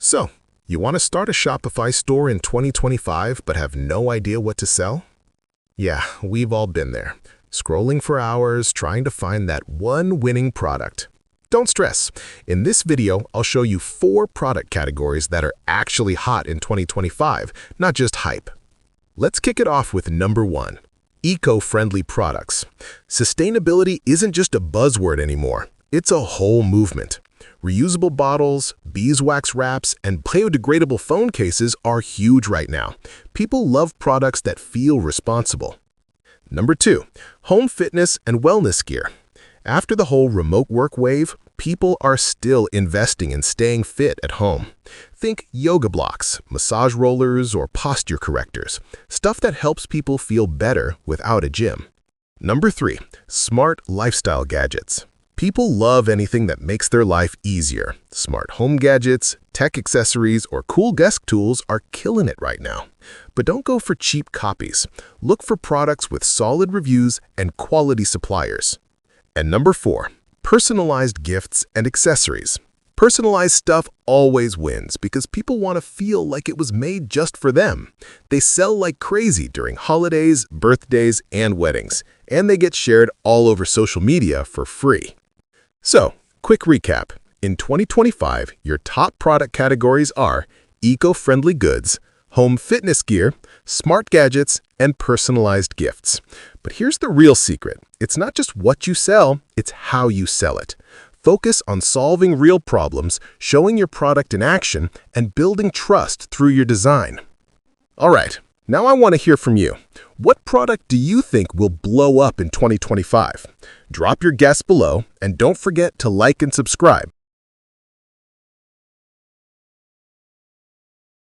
So, you want to start a Shopify store in 2025 but have no idea what to sell? Yeah, we've all been there, scrolling for hours trying to find that one winning product. Don't stress. In this video, I'll show you 4 product categories that are actually hot in 2025, not just hype. Let's kick it off with number 1. Eco-friendly products. Sustainability isn't just a buzzword anymore. It's a whole movement. Reusable bottles, beeswax wraps, and biodegradable phone cases are huge right now. People love products that feel responsible. Number 2. Home fitness and wellness gear. After the whole remote work wave, people are still investing in staying fit at home. Think yoga blocks, massage rollers, or posture correctors, stuff that helps people feel better without a gym. Number 3. Smart lifestyle gadgets. People love anything that makes their life easier. Smart home gadgets, tech accessories, or cool desk tools are killing it right now. But don't go for cheap copies. Look for products with solid reviews and quality suppliers. And number 4. Personalized gifts and accessories. Personalized stuff always wins because people want to feel like it was made just for them. They sell like crazy during holidays, birthdays, and weddings, and they get shared all over social media for free. So, quick recap. In 2025, your top product categories are eco-friendly goods, home fitness gear, smart gadgets, and personalized gifts. But here's the real secret. It's not just what you sell, it's how you sell it. Focus on solving real problems, showing your product in action, and building trust through your design. All right, now I want to hear from you. What product do you think will blow up in 2025? Drop your guess below, and don't forget to like and subscribe.